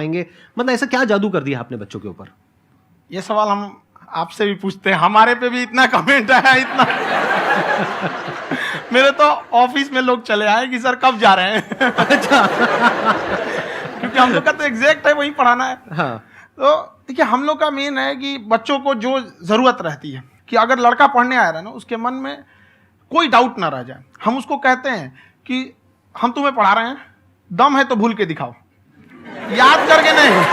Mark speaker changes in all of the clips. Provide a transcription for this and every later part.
Speaker 1: आएंगे, मतलब ऐसा क्या जादू कर दिया आपने बच्चों के ऊपर?
Speaker 2: ये सवाल हम आपसे भी पूछते हैं, हमारे पे भी इतना कमेंट आया, इतना मेरे तो ऑफिस में लोग चले आए कि सर कब जा रहे हैं।
Speaker 1: अच्छा।
Speaker 2: क्योंकि हम लोग का तो एग्जैक्ट है वही पढ़ाना है।
Speaker 1: हाँ।
Speaker 2: तो देखिए हम लोग का मेन है कि बच्चों को जो जरूरत रहती है कि अगर लड़का पढ़ने आ रहा है ना, उसके मन में कोई डाउट ना रह जाए। हम उसको कहते हैं कि हम तुम्हें पढ़ा रहे हैं, दम है तो भूल के दिखाओ, याद करके नहीं।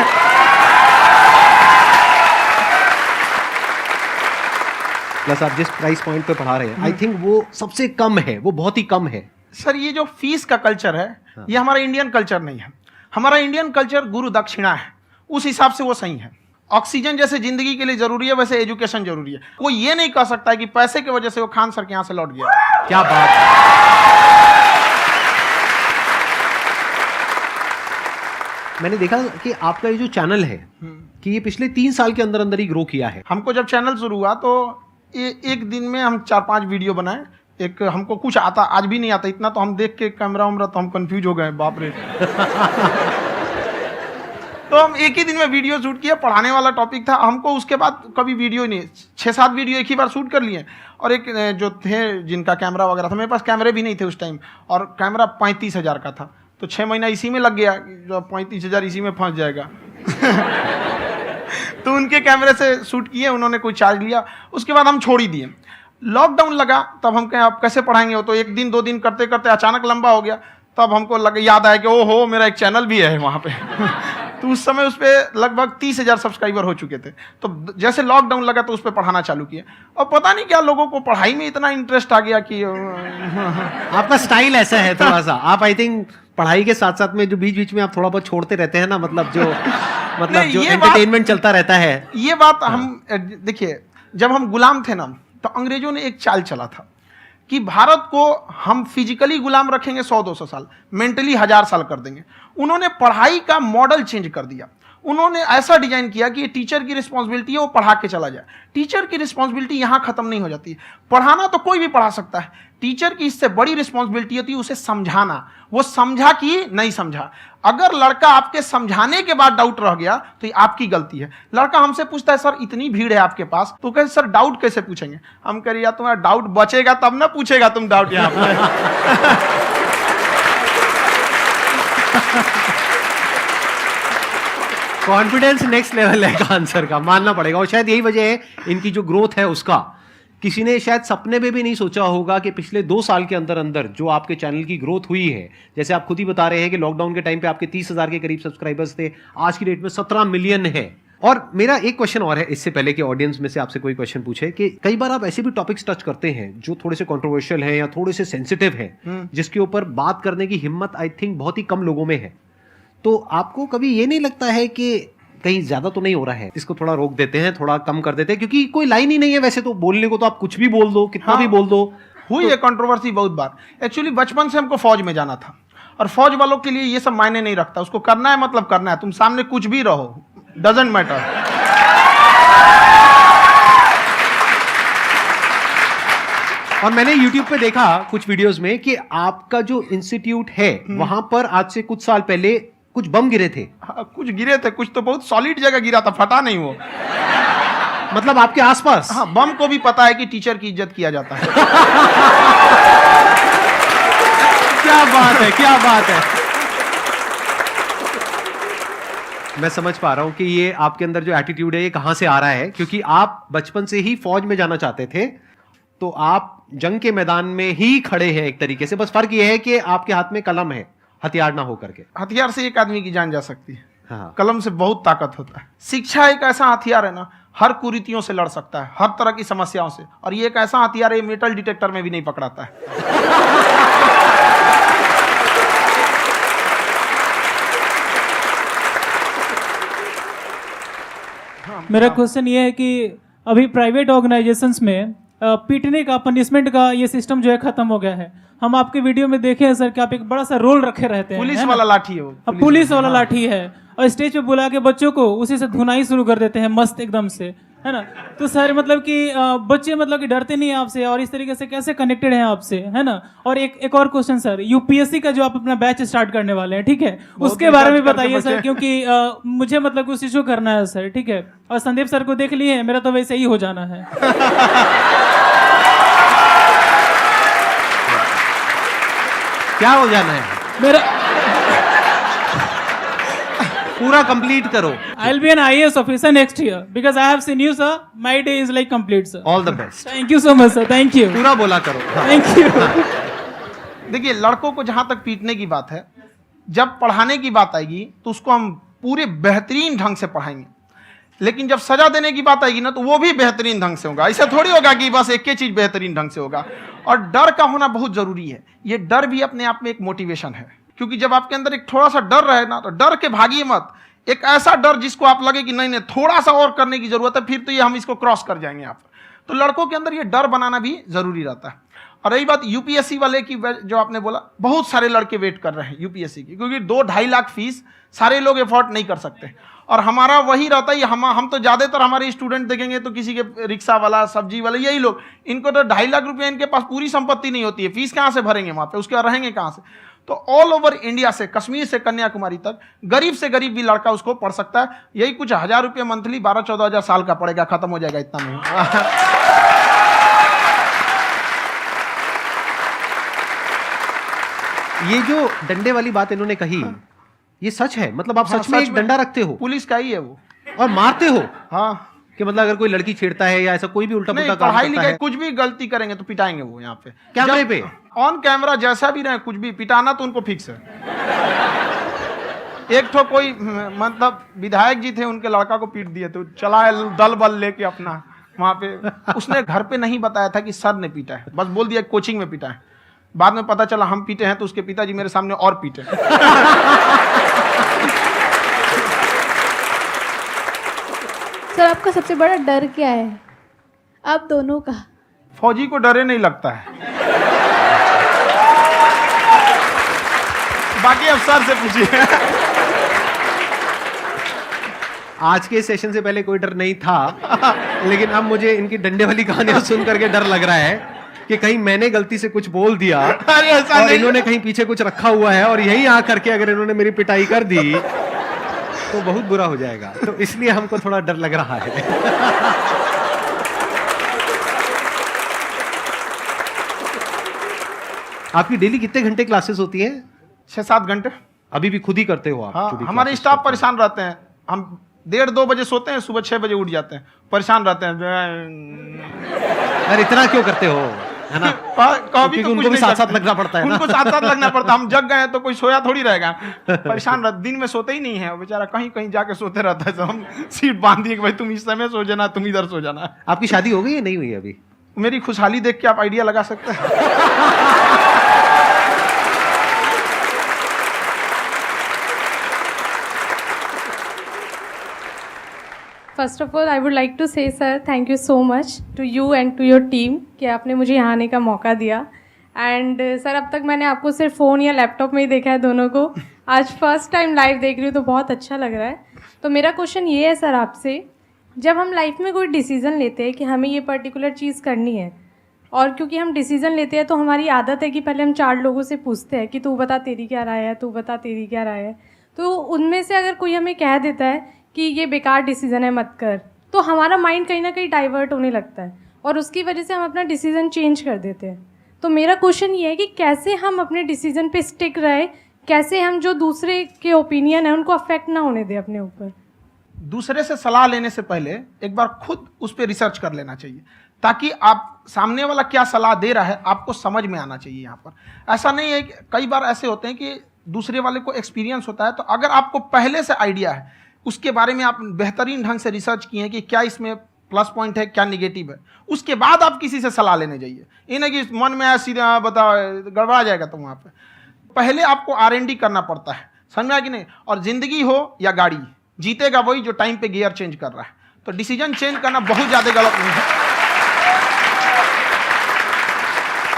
Speaker 1: प्लस आप जिस प्राइस पॉइंट पे पढ़ा रहे हैं, आई थिंक वो सबसे कम है, वो बहुत ही कम है।
Speaker 2: सर ये जो फीस का कल्चर है, ये हमारा इंडियन कल्चर नहीं है। हमारा इंडियन कल्चर गुरु दक्षिणा है, उस हिसाब से वो सही है। ऑक्सीजन जैसे जिंदगी के लिए जरूरी है, वैसे एजुकेशन जरूरी है। कोई ये नहीं कह सकता है कि पैसे की वजह से वो खान सर के यहाँ से लौट गया।
Speaker 1: क्या बात है। मैंने देखा कि आपका ये जो चैनल है कि ये पिछले 3 साल के अंदर अंदर ही ग्रो किया है।
Speaker 2: हमको जब चैनल शुरू हुआ तो एक दिन में हम 4-5 वीडियो बनाए। एक हमको कुछ आता, आज भी नहीं आता इतना, तो हम देख के कैमरा उमरा तो हम कंफ्यूज हो गए, बाप रे। तो हम एक ही दिन में वीडियो शूट किया, पढ़ाने वाला टॉपिक था हमको। उसके बाद कभी वीडियो ही नहीं, 6-7 वीडियो एक ही बार शूट कर लिए। और एक जो थे जिनका कैमरा वगैरह था, मेरे पास कैमरे भी नहीं थे उस टाइम, और कैमरा 35,000 का था, तो 6 महीना इसी में लग गया, जो 35,000 इसी में फंस जाएगा। तो उनके कैमरे से शूट किए, उन्होंने कोई चार्ज लिया, उसके बाद हम छोड़ ही दिए। लॉकडाउन लगा, तब हम कहें आप कैसे पढ़ाएंगे, वो तो 1 दिन 2 दिन करते करते अचानक लंबा हो गया। तब हमको याद आया कि ओहो मेरा एक चैनल भी है वहाँ पे। तो उस समय उस पर लगभग 30,000 सब्सक्राइबर हो चुके थे। तो जैसे लॉकडाउन लगा तो उस पर पढ़ाना चालू किया, और पता नहीं क्या लोगों को पढ़ाई में इतना इंटरेस्ट आ गया कि
Speaker 1: आपका स्टाइल ऐसा है थोड़ा सा, आप आई थिंक पढ़ाई के साथ साथ में जो बीच बीच में आप थोड़ा बहुत छोड़ते रहते हैं ना, मतलब जो एंटरटेनमेंट चलता रहता है।
Speaker 2: ये बात हम देखिए, जब हम गुलाम थे ना, तो अंग्रेजों ने एक चाल चला था कि भारत को हम फिजिकली गुलाम रखेंगे 100-200 साल, मेंटली 1000 साल कर देंगे। उन्होंने पढ़ाई का मॉडल चेंज कर दिया। उन्होंने ऐसा डिजाइन किया कि ये टीचर की रिस्पॉन्सिबिलिटी है, वो पढ़ा के चला जाए। टीचर की रिस्पॉन्सिबिलिटी यहाँ खत्म नहीं हो जाती है। पढ़ाना तो कोई भी पढ़ा सकता है, टीचर की इससे बड़ी रिस्पॉन्सिबिलिटी होती है उसे समझाना। वो समझा कि नहीं समझा। अगर लड़का आपके समझाने के बाद डाउट रह गया तो ये आपकी गलती है। लड़का हमसे पूछता है सर इतनी भीड़ है आपके पास, तो कहते सर डाउट कैसे पूछेंगे? हम कह रहे यार तुम्हारा डाउट बचेगा तब ना पूछेगा तुम डाउट यहाँ पे।
Speaker 1: कॉन्फिडेंस नेक्स्ट लेवल है आंसर का, मानना पड़ेगा। और शायद यही वजह है इनकी जो ग्रोथ है उसका। किसी ने शायद सपने में भी नहीं सोचा होगा कि पिछले 2 साल के अंदर अंदर जो आपके चैनल की ग्रोथ हुई है, जैसे आप खुद ही बता रहे हैं कि लॉकडाउन के टाइम पे आपके 30,000 के करीब सब्सक्राइबर्स थे, आज की डेट में 17 मिलियन है। और मेरा एक क्वेश्चन और है, इससे पहले कि ऑडियंस में से आपसे कोई क्वेश्चन पूछे, कि कई बार आप ऐसे भी टॉपिक्स टच करते हैं जो थोड़े से कंट्रोवर्शियल हैं या थोड़े से सेंसिटिव हैं, जिसके ऊपर बात करने की हिम्मत आई थिंक बहुत ही कम लोगों में है। तो आपको कभी ये नहीं लगता है कि कहीं ज्यादा तो नहीं हो रहा है, इसको थोड़ा रोक देते हैं, थोड़ा कम कर देते हैं, क्योंकि कोई लाइन ही नहीं है वैसे तो बोलने को, तो आप कुछ भी बोल दो, कितना भी बोल दो।
Speaker 2: हुई है कंट्रोवर्सी बहुत बार। एक्चुअली बचपन से हमको फौज में जाना था, और फौज वालों के लिए ये सब मायने नहीं रखता। उसको करना है मतलब करना है, तुम सामने कुछ भी रहो, डजंट मैटर।
Speaker 1: और मैंने YouTube पे देखा कुछ वीडियोस में कि आपका जो इंस्टीट्यूट है वहां पर आज से कुछ साल पहले कुछ बम गिरे थे।
Speaker 2: हाँ, कुछ गिरे थे, कुछ तो बहुत सॉलिड जगह गिरा था, फटा नहीं वो।
Speaker 1: मतलब आपके आसपास?
Speaker 2: हाँ, बम को भी पता है कि टीचर की इज्जत किया जाता है।
Speaker 1: क्या बात है, क्या बात है। मैं समझ पा रहा हूं कि ये आपके अंदर जो एटीट्यूड है ये कहां से आ रहा है, क्योंकि आप बचपन से ही फौज में जाना चाहते थे, तो आप जंग के मैदान में ही खड़े हैं एक तरीके से। बस फर्क ये है कि आपके हाथ में कलम है, हथियार ना हो करके।
Speaker 2: हथियार से एक आदमी की जान जा सकती है,
Speaker 1: हाँ।
Speaker 2: कलम से बहुत ताकत होता है। शिक्षा एक ऐसा हथियार है ना, हर कुरीतियों से लड़ सकता है, हर तरह की समस्याओं से। और ये एक ऐसा हथियार है, मेटल डिटेक्टर में भी नहीं पकड़ाता है।
Speaker 3: मेरा क्वेश्चन ये है कि अभी प्राइवेट ऑर्गेनाइजेशंस में पीटने का, पनिशमेंट का ये सिस्टम जो है खत्म हो गया है। हम आपके वीडियो में देखे हैं सर कि आप एक बड़ा सा रोल रखे रहते हैं,
Speaker 2: पुलिस वाला लाठी है वो,
Speaker 3: पुलिस वाला लाठी है, और स्टेज पे बुला के बच्चों को उसी से धुनाई शुरू कर देते हैं मस्त एकदम से, है ना। तो सर मतलब कि बच्चे मतलब कि डरते नहीं हैं आपसे और इस तरीके से कैसे कनेक्टेड हैं आपसे, है ना। और एक और क्वेश्चन सर, यूपीएससी का जो आप अपना बैच स्टार्ट करने वाले हैं, ठीक है, उसके बारे में बताइए सर, क्योंकि मुझे मतलब कुछ इशू करना है सर, ठीक है। और संदीप सर को देख लिए, मेरा तो वैसे ही हो जाना है।
Speaker 1: क्या हो जाना है?
Speaker 3: मेरा
Speaker 1: पूरा कंप्लीट करो।
Speaker 3: I'll be an IAS officer next year because I have seen you, sir. My day is like complete, sir.
Speaker 1: All the best.
Speaker 3: Thank you so much, sir. Thank you.
Speaker 1: पूरा बोला करो। हाँ।
Speaker 3: Thank you.
Speaker 2: देखिए, लड़कों को जहां तक पीटने की बात है, जब पढ़ाने की बात आएगी तो उसको हम पूरे बेहतरीन ढंग से पढ़ाएंगे, लेकिन जब सजा देने की बात आएगी ना तो वो भी बेहतरीन ढंग से होगा। ऐसा थोड़ी होगा कि बस एक ही चीज बेहतरीन ढंग से होगा। और डर का होना बहुत जरूरी है। ये डर भी अपने आप में एक मोटिवेशन है, क्योंकि जब आपके अंदर एक थोड़ा सा डर रहे ना, तो डर के भागिए मत। एक ऐसा डर जिसको आप लगे कि नहीं नहीं थोड़ा सा और करने की जरूरत है, फिर तो ये हम इसको क्रॉस कर जाएंगे यहाँ पर। तो लड़कों के अंदर ये डर बनाना भी जरूरी रहता है। और रही बात यूपीएससी वाले की, जो आपने बोला, बहुत सारे लड़के वेट कर रहे हैं यूपीएससी की, क्योंकि 2-2.5 लाख फीस सारे लोग एफोर्ड नहीं कर सकते। और हमारा वही रहता है, हम तो ज्यादातर हमारे स्टूडेंट देखेंगे तो किसी के रिक्शा वाला, सब्जी वाला, यही लोग, इनको तो 2.5 लाख रुपया, इनके पास पूरी संपत्ति नहीं होती है, फीस कहाँ से भरेंगे वहां पे, उसके बाद रहेंगे कहाँ से। तो ऑल ओवर इंडिया से, कश्मीर से कन्याकुमारी तक, गरीब से गरीब भी लड़का उसको पढ़ सकता है। यही कुछ 1000 रुपये मंथली, 12-14 हजार साल का पड़ेगा, खत्म हो जाएगा इतना में।
Speaker 1: ये जो डंडे वाली बात इन्होंने कही, ये सच है? मतलब आप सच में एक डंडा रखते हो?
Speaker 2: पुलिस का ही है वो।
Speaker 1: और मारते हो?
Speaker 2: हाँ,
Speaker 1: कि मतलब अगर कोई लड़की छेड़ता है या ऐसा कोई भी उल्टा पुल्टा काम
Speaker 2: पढ़ाई
Speaker 1: करता
Speaker 2: लिखाई
Speaker 1: है,
Speaker 2: कुछ भी गलती करेंगे तो पिटाएंगे वो यहाँ पे
Speaker 1: कैमरे पे,
Speaker 2: ऑन कैमरा, जैसा भी रहे, कुछ भी पिटाना तो उनको फिक्स है। एक तो कोई मतलब विधायक जी थे, उनके लड़का को पीट दिए, तो चला है दल बल लेके अपना वहां पे। उसने घर पे नहीं बताया था कि सर ने पीटा है, बस बोल दिया कोचिंग में पीटा है। बाद में पता चला हम पीटे हैं, तो उसके पिताजी मेरे सामने और पीटे।
Speaker 4: सर आपका सबसे बड़ा डर क्या है, आप दोनों का?
Speaker 2: फौजी को डरे नहीं लगता है, बाकी अफसर से पूछिए।
Speaker 1: आज के सेशन से पहले कोई डर नहीं था, लेकिन अब मुझे इनकी डंडे वाली कहानियां सुन करके डर लग रहा है कि कहीं मैंने गलती से कुछ बोल दिया और इन्होंने कहीं पीछे कुछ रखा हुआ है और यही आ करके अगर इन्होंने मेरी पिटाई कर दी तो बहुत बुरा हो जाएगा। तो इसलिए हमको थोड़ा डर लग रहा है। आपकी डेली कितने घंटे क्लासेस होती हैं?
Speaker 2: 6-7 घंटे।
Speaker 1: अभी भी खुद ही करते हो आप?
Speaker 2: हाँ,
Speaker 1: जो भी
Speaker 2: हमारे
Speaker 1: classes
Speaker 2: स्टाफ
Speaker 1: करते
Speaker 2: परेशान रहते हैं। हम 1:30-2 बजे सोते हैं, सुबह 6 बजे उठ जाते हैं, परेशान रहते हैं।
Speaker 1: हो? यार इतना क्यों करते हो, है ना?
Speaker 2: कभी तो
Speaker 1: उनको भी साथ साथ लगना पड़ता है ना?
Speaker 2: उनको साथ साथ लगना पड़ता है। हम जग गए तो कोई सोया थोड़ी रहेगा, परेशान रह, दिन में सोते ही नहीं है बेचारा, कहीं कहीं जाके सोते रहता है। तो हम सीट बांध दिए कि भाई तुम इस समय सो जाना, तुम इधर सो जाना।
Speaker 1: आपकी शादी हो गई या नहीं हुई अभी?
Speaker 2: मेरी खुशहाली देख के आप आइडिया लगा सकते हैं।
Speaker 4: First of all I would like to say sir thank you so much to you and to your team कि आपने मुझे यहाँ आने का मौका दिया। एंड सर अब तक मैंने आपको सिर्फ फ़ोन या लैपटॉप में ही देखा है दोनों को, आज फर्स्ट टाइम लाइव देख रही हूँ तो बहुत अच्छा लग रहा है। तो मेरा क्वेश्चन ये है सर आपसे, जब हम लाइफ में कोई डिसीज़न लेते हैं कि हमें ये पर्टिकुलर चीज़ करनी है, और क्योंकि हम डिसीज़न लेते हैं तो हमारी आदत है कि पहले हम 4 लोगों से पूछते हैं कि तू बता तेरी क्या राय है, तू बता तेरी क्या राय है। तो उनमें से अगर कोई हमें कह देता है कि ये बेकार डिसीज़न है मत कर, तो हमारा माइंड कहीं ना कहीं डाइवर्ट होने लगता है और उसकी वजह से हम अपना डिसीज़न चेंज कर देते हैं। तो मेरा क्वेश्चन ये है कि कैसे हम अपने डिसीज़न पे स्टिक रहे, कैसे हम जो दूसरे के ओपिनियन है उनको अफेक्ट ना होने दें अपने ऊपर।
Speaker 2: दूसरे से सलाह लेने से पहले एक बार खुद उस पर रिसर्च कर लेना चाहिए, ताकि आप सामने वाला क्या सलाह दे रहा है आपको समझ में आना चाहिए। यहाँ पर ऐसा नहीं है कि कई बार ऐसे होते हैं कि दूसरे वाले को एक्सपीरियंस होता है, तो अगर आपको पहले से आइडिया है, उसके बारे में आप बेहतरीन ढंग से रिसर्च किए हैं कि क्या इसमें प्लस पॉइंट है, क्या निगेटिव है, उसके बाद आप किसी से सलाह लेने जाइए। ये नहीं कि मन में आया सीधा बता, गड़बड़ा जाएगा। तो वहाँ पे पहले आपको R&D करना पड़ता है, समझ में आया कि नहीं। और जिंदगी हो या गाड़ी, जीतेगा वही जो टाइम पे गियर चेंज कर रहा है। तो डिसीजन चेंज करना बहुत ज़्यादा गलत नहीं है।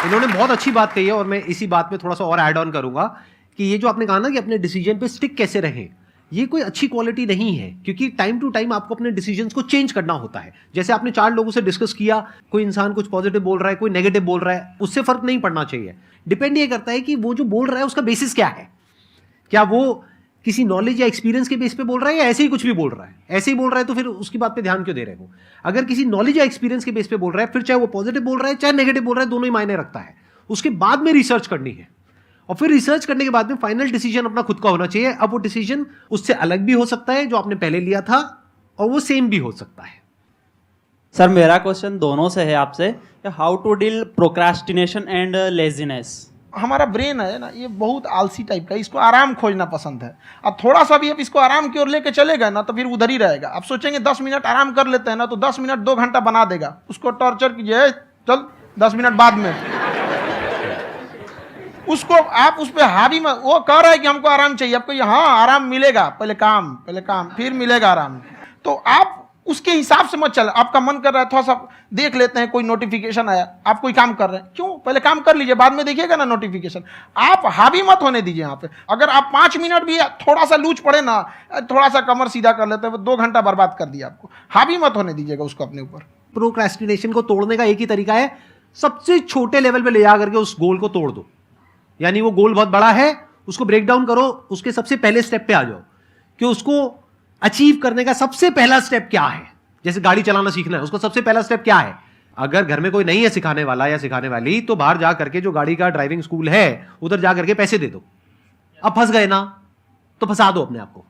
Speaker 1: इन्होंने बहुत अच्छी बात कही है और मैं इसी बात में थोड़ा सा और ऐड ऑन करूंगा कि ये जो आपने कहा ना कि अपने डिसीजन पे स्टिक कैसे रहें, ये कोई अच्छी क्वालिटी नहीं है, क्योंकि टाइम टू टाइम आपको अपने डिसीजंस को चेंज करना होता है। जैसे आपने 4 लोगों से डिस्कस किया, कोई इंसान कुछ पॉजिटिव बोल रहा है, कोई नेगेटिव बोल रहा है, उससे फर्क नहीं पड़ना चाहिए। डिपेंड ये करता है कि वो जो बोल रहा है उसका बेसिस क्या है। क्या वो किसी नॉलेज या एक्सपीरियंस के बेस पे बोल रहा है या ऐसे ही कुछ भी बोल रहा है? ऐसे ही बोल रहा है तो फिर उसकी बात पे ध्यान क्यों दे रहे हो? अगर किसी नॉलेज या एक्सपीरियंस के बेस पे बोल रहा है, फिर चाहे वो पॉजिटिव बोल रहा है चाहे नेगेटिव बोल रहा है, दोनों ही मायने रखता है। उसके बाद में रिसर्च करनी है, और फिर रिसर्च करने के बाद में फाइनल डिसीजन अपना खुद का होना चाहिए। अब वो डिसीजन उससे अलग भी हो सकता है जो आपने पहले लिया था, और वो सेम भी हो सकता है।
Speaker 5: सर मेरा क्वेश्चन दोनों से है आपसे, how to deal procrastination and laziness.
Speaker 2: हमारा ब्रेन है ना, ये बहुत आलसी टाइप का है, इसको आराम खोजना पसंद है। अब थोड़ा सा भी अब इसको आराम की ओर लेके चले गए ना तो फिर उधर ही रहेगा। आप सोचेंगे 10 मिनट आराम कर लेते हैं ना, तो 10 मिनट 2 घंटा बना देगा। उसको टॉर्चर कीजिए, चल 10 मिनट बाद में, उसको आप उस पर हावी मत। वो कह रहा है कि हमको आराम चाहिए, आपको हाँ आराम मिलेगा, पहले काम फिर मिलेगा आराम। तो आप उसके हिसाब से मत चल। आपका मन कर रहा है थोड़ा सा देख लेते हैं, कोई नोटिफिकेशन आया, आप कोई काम कर रहे हैं, क्यों पहले काम कर लीजिए, बाद में देखिएगा ना नोटिफिकेशन। आप हावी मत होने दीजिए यहाँ पे। अगर आप 5 मिनट भी थोड़ा सा लूज पड़े ना, थोड़ा सा कमर सीधा कर लेते हैं, 2 घंटा बर्बाद कर दिया आपको। हावी मत होने दीजिएगा उसको अपने ऊपर।
Speaker 1: प्रोक्रेस्टिनेशन को तोड़ने का एक ही तरीका है, सबसे छोटे लेवल पे ले जा करके उस गोल को तोड़ दो। यानी वो गोल बहुत बड़ा है, उसको ब्रेक डाउन करो, उसके सबसे पहले स्टेप पे आ जाओ कि उसको अचीव करने का सबसे पहला स्टेप क्या है। जैसे गाड़ी चलाना सीखना है, उसका सबसे पहला स्टेप क्या है? अगर घर में कोई नहीं है सिखाने वाला या सिखाने वाली, तो बाहर जा करके जो गाड़ी का ड्राइविंग स्कूल है उधर जा करके पैसे दे दो। अब फंस गए ना, तो फंसा दो अपने आप को।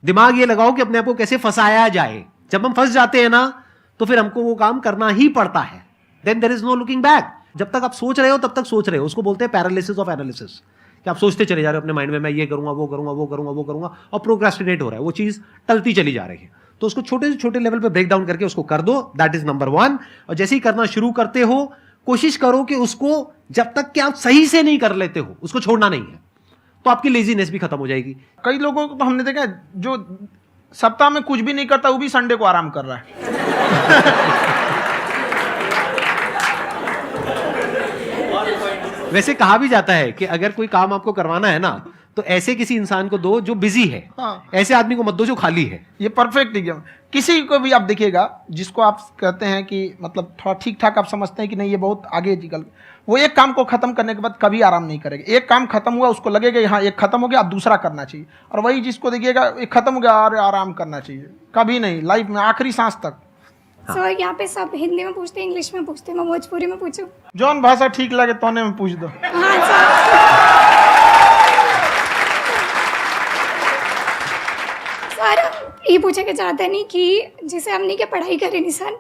Speaker 1: दिमाग ये लगाओ कि अपने आप को कैसे फंसाया जाए। जब हम फंस जाते हैं ना, तो फिर हमको वो काम करना ही पड़ता है। Then there is no looking back. जब तक आप सोच रहे हो तब तक सोच रहे हो, उसको बोलते हैं पैरालिसिस ऑफ एनालिसिस, कि आप सोचते चले जा रहे हो अपने माइंड में, मैं ये करूंगा, वो करूंगा, वो करूंगा, वो करूंगा, और प्रोक्रेस्टिनेट हो रहा है, वो चीज टलती चली जा रही है। तो उसको छोटे से छोटे लेवल पे ब्रेक डाउन करके उसको कर दो, दैट इज नंबर 1। और जैसे ही करना शुरू करते हो, कोशिश करो कि उसको जब तक कि आप सही से नहीं कर लेते हो, उसको छोड़ना नहीं है, तो आपकी लेजीनेस भी खत्म हो जाएगी।
Speaker 2: कई लोगों को तो हमने देखा है, जो सप्ताह में कुछ भी नहीं करता, वो भी संडे को आराम कर रहा है।
Speaker 1: वैसे कहा भी जाता है कि अगर कोई काम आपको करवाना है ना, तो ऐसे किसी इंसान को दो जो बिजी है।
Speaker 2: हाँ।
Speaker 1: ऐसे आदमी को मत दो जो खाली है।
Speaker 2: ये परफेक्ट एग्जाम। किसी को भी आप देखिएगा जिसको आप कहते हैं कि मतलब थोड़ा ठीक ठाक आप समझते हैं कि नहीं ये बहुत आगे निकल, वो एक काम को खत्म करने के बाद कभी आराम नहीं करेगा। एक काम खत्म हुआ, उसको लगेगा हाँ एक खत्म हो गया, अब दूसरा करना चाहिए। और वही जिसको देखिएगा एक खत्म हो गया और आराम करना चाहिए, कभी नहीं, लाइफ में आखिरी सांस तक।
Speaker 6: सर यहाँ पे सब हिंदी में पूछते हैं, इंग्लिश में पूछते हैं, मैं भोजपुरी में पूछूं?
Speaker 2: जौन भाषा ठीक लगे तोने में पूछ दो।
Speaker 6: हाँ सर। सर ये पूछे के चाहते नहीं कि जैसे हमने के पढ़ाई करे नहीं सर,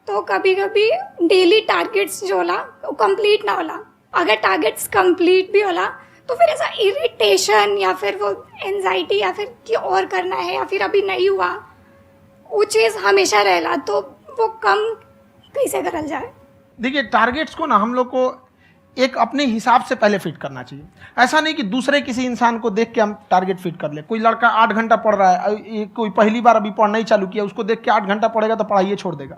Speaker 6: तो कभी कभी डेली टारगेट्स जो होला वो कंप्लीट ना होला। अगर टारगेट्स कंप्लीट भी होला तो फिर ऐसा इरिटेशन या फिर वो एंजाइटी या फिर कि और करना है या फिर अभी नहीं हुआ, वो चीज़ हमेशा रहेला। तो वो कम कैसे करल जाए?
Speaker 2: देखिए टारगेट्स को ना हम लोग को एक अपने हिसाब से पहले फिट करना चाहिए। ऐसा नहीं कि दूसरे किसी इंसान को देख के हम टारगेट फिट कर ले। कोई लड़का 8 घंटा पढ़ रहा है, कोई पहली बार अभी पढ़ना ही चालू किया, उसको देख के 8 घंटा पढ़ेगा तो पढ़ाई छोड़ देगा।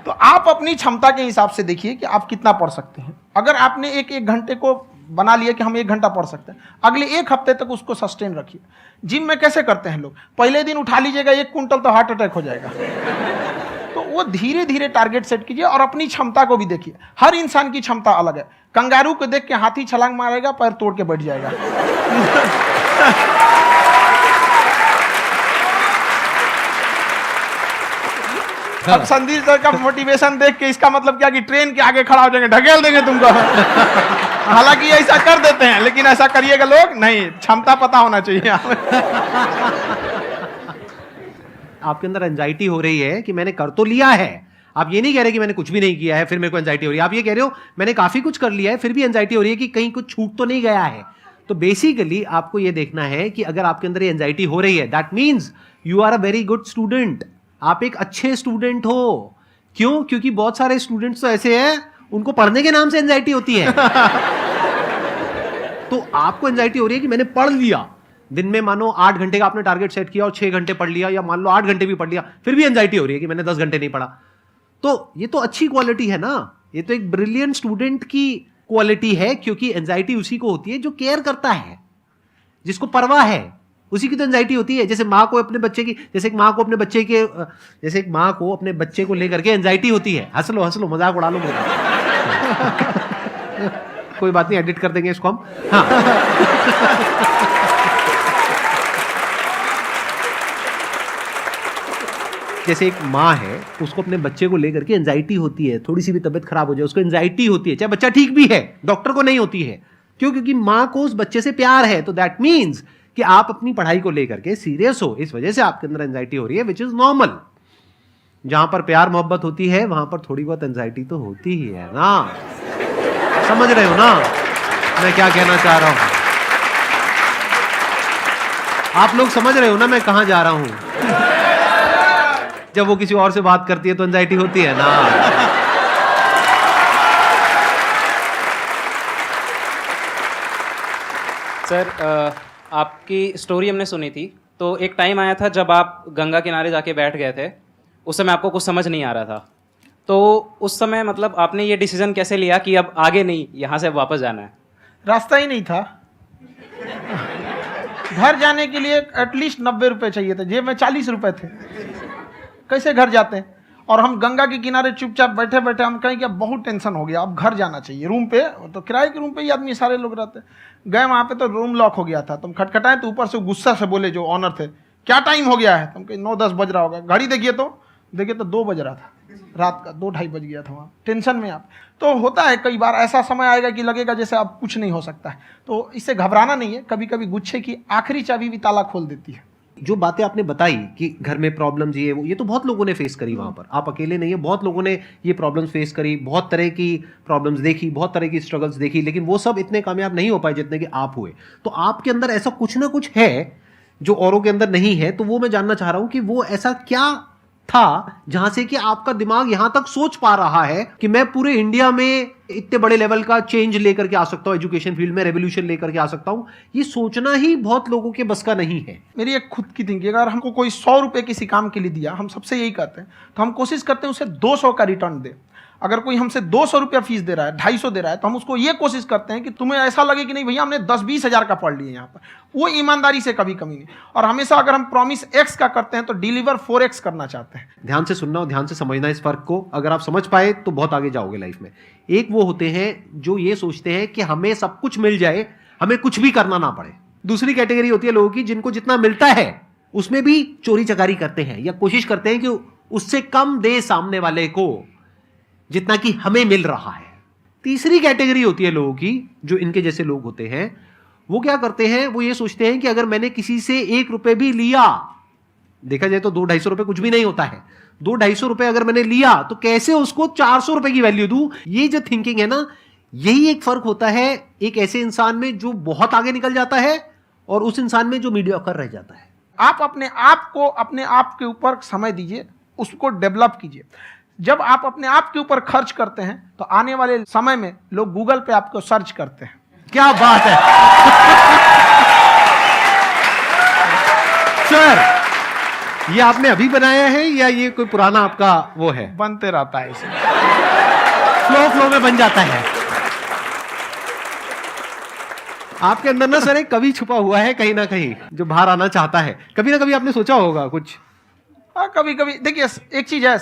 Speaker 2: तो आप अपनी क्षमता के हिसाब से देखिए कि आप कितना पढ़ सकते हैं। अगर आपने एक घंटे को बना लिया कि हम 1 घंटा पढ़ सकते हैं, अगले 1 हफ्ते तक उसको सस्टेन रखिए। जिम में कैसे करते हैं लोग, पहले दिन उठा लीजिएगा 1 कुंटल तो हार्ट अटैक हो जाएगा। तो वो धीरे धीरे टारगेट सेट कीजिए और अपनी क्षमता को भी देखिए। हर इंसान की क्षमता अलग है। कंगारू को देख के हाथी छलांग मारेगा, पैर तोड़ के बैठ जाएगा। अब संदीप सर का मोटिवेशन देख के इसका मतलब क्या कि ट्रेन के आगे खड़ा हो जाएंगे, ढकेल देंगे तुमको। हालांकि ऐसा कर देते हैं, लेकिन ऐसा करिएगा लोग नहीं, क्षमता पता होना चाहिए।
Speaker 1: आपके अंदर एंजाइटी हो रही है कि मैंने कर तो लिया है। आप ये नहीं कह रहे कि मैंने कुछ भी नहीं किया है फिर मेरे को एंजाइटी हो रही है। आप ये कह रहे हो मैंने काफी कुछ कर लिया है फिर भी एंजाइटी हो रही है कि कहीं कुछ छूट तो नहीं गया है। तो बेसिकली आपको ये देखना है कि अगर आपके अंदर ये एंजाइटी हो रही है, that means you are a very good student. आप एक अच्छे स्टूडेंट हो। क्यों? क्योंकि बहुत सारे स्टूडेंट्स तो ऐसे हैं उनको पढ़ने के नाम से एंजाइटी होती है। तो आपको एंजाइटी हो रही है कि मैंने पढ़ लिया, दिन में मानो 8 घंटे का आपने टारगेट सेट किया और 6 घंटे पढ़ लिया, या मान लो 8 घंटे भी पढ़ लिया, फिर भी एंजाइटी हो रही है कि मैंने 10 घंटे नहीं पढ़ा। तो ये तो अच्छी क्वालिटी है ना, ये तो एक ब्रिलियंट स्टूडेंट की क्वालिटी है, क्योंकि एंजाइटी उसी को होती है जो केयर करता है। जिसको परवाह है उसी की तो एंजाइटी होती है। जैसे माँ को अपने बच्चे की, जैसे एक माँ को अपने बच्चे के, जैसे एक माँ को अपने बच्चे को लेकर के एंजाइटी होती है। हंस लो मजाक उड़ा लो मेरा। कोई बात नहीं, एडिट कर देंगे इसको हम। हाँ जैसे एक माँ है, उसको अपने बच्चे को लेकर के एंजाइटी होती है, थोड़ी सी भी तबीयत खराब हो जाए उसको एंजाइटी होती है, चाहे बच्चा ठीक भी है, डॉक्टर को नहीं होती है। क्यों? क्योंकि माँ को उस बच्चे से प्यार है। तो दैट मीन्स कि आप अपनी पढ़ाई को लेकर के सीरियस हो, इस वजह से आपके अंदर एंजाइटी हो रही है, विच इज नॉर्मल। जहां पर प्यार मोहब्बत होती है वहां पर थोड़ी बहुत एंजाइटी तो होती ही है ना। समझ रहे हो ना मैं क्या कहना चाह रहा हूं? आप लोग समझ रहे हो ना मैं कहां जा रहा हूं? जब वो किसी और से बात करती है तो एंजाइटी होती है ना।
Speaker 7: सर आपकी स्टोरी हमने सुनी थी, तो एक टाइम आया था जब आप गंगा किनारे जाके बैठ गए थे। उस समय आपको कुछ समझ नहीं आ रहा था, तो उस समय मतलब आपने ये डिसीजन कैसे लिया कि अब आगे नहीं, यहाँ से वापस जाना है?
Speaker 2: रास्ता ही नहीं था। घर जाने के लिए एटलीस्ट 90 रुपए चाहिए थे, जेब में 40 रुपए थे। कैसे घर जाते हैं? और हम गंगा के किनारे चुपचाप बैठे बैठे हम कहें कि अब बहुत टेंशन हो गया, अब घर जाना चाहिए। रूम पे, तो किराए के रूम पे ही आदमी सारे लोग रहते। गए वहाँ पे तो रूम लॉक हो गया था। तुम खटखटाए तो ऊपर से गुस्सा से बोले जो ऑनर थे, क्या टाइम हो गया है? तुम कहे 9-10 बज रहा होगा। घड़ी देखिए तो 2 बज रहा था रात का, 2-2:30 बज गया था वहाँ। टेंशन में आप तो होता है, कई बार ऐसा समय आएगा कि लगेगा जैसे अब कुछ नहीं हो सकता है। तो इससे घबराना नहीं है। कभी कभी गुच्छे की आखिरी चाबी भी ताला खोल देती है।
Speaker 1: जो बातें आपने बताई कि घर में प्रॉब्लम्स ये तो बहुत लोगों ने फेस करी वहां पर। आप अकेले नहीं है, बहुत लोगों ने ये प्रॉब्लम्स फेस करी, बहुत तरह की प्रॉब्लम्स देखी, बहुत तरह की स्ट्रगल्स देखी, लेकिन वो सब इतने कामयाब नहीं हो पाए जितने कि आप हुए। तो आपके अंदर ऐसा कुछ ना कुछ है जो औरों के अंदर नहीं है। तो वो मैं जानना चाह रहा हूं कि वो ऐसा क्या था जहां से कि आपका दिमाग यहां तक सोच पा रहा है कि मैं पूरे इंडिया में इतने बड़े लेवल का चेंज लेकर के आ सकता हूं, एजुकेशन फील्ड में रेवोल्यूशन लेकर के आ सकता हूं। ये सोचना ही बहुत लोगों के बस का नहीं है।
Speaker 2: मेरी एक खुद की थिंकिंग, अगर हमको कोई 100 रुपए किसी काम के लिए दिया, हम सबसे यही कहते हैं, तो हम कोशिश करते हैं उसे 200 का रिटर्न दे। अगर कोई हमसे 200 रुपया फीस दे रहा है, 250 दे रहा है, तो हम उसको ये कोशिश करते हैं कि तुम्हें ऐसा लगे कि नहीं भैया हमने 10-20 हज़ार का पढ़ लिया यहाँ पर। वो ईमानदारी से कभी कमी नहीं। और हमेशा अगर हम प्रॉमिस एक्स का करते हैं तो डिलीवर 4x करना चाहते हैं।
Speaker 1: ध्यान से सुनना और ध्यान से समझना इस फर्क को। अगर आप समझ पाए तो बहुत आगे जाओगे लाइफ में। एक वो होते हैं जो ये सोचते हैं कि हमें सब कुछ मिल जाए, हमें कुछ भी करना ना पड़े। दूसरी कैटेगरी होती है लोगों की जिनको जितना मिलता है उसमें भी चोरी चकारी करते हैं या कोशिश करते हैं कि उससे कम दे सामने वाले को जितना कि हमें मिल रहा है। तीसरी कैटेगरी होती है लोगों की, जो इनके जैसे लोग होते हैं। वो क्या करते हैं? वो ये सोचते हैं कि अगर मैंने किसी से 1 रुपए भी लिया, देखा जाए तो 200-250 रुपए कुछ भी नहीं होता है, 200-250 रुपए अगर मैंने लिया तो कैसे उसको 400 रुपए की वैल्यू दूं। ये जो थिंकिंग है ना, यही एक फर्क होता है एक ऐसे इंसान में जो बहुत आगे निकल जाता है और उस इंसान में जो मीडियोकर रह जाता है।
Speaker 2: आप अपने आप को अपने आप के ऊपर समय दीजिए, उसको डेवलप कीजिए। जब आप अपने आप के ऊपर खर्च करते हैं तो आने वाले समय में लोग गूगल पे आपको सर्च करते हैं।
Speaker 1: क्या बात है सर, ये आपने अभी बनाया है या ये कोई पुराना आपका वो है?
Speaker 2: बनते रहता है इसे,
Speaker 1: फ्लो में बन जाता है। आपके अंदर ना सर एक कवि छुपा हुआ है कहीं ना कहीं जो बाहर आना चाहता है। कभी ना कभी आपने सोचा होगा कुछ?
Speaker 2: कभी कभी देखिए एक चीज है,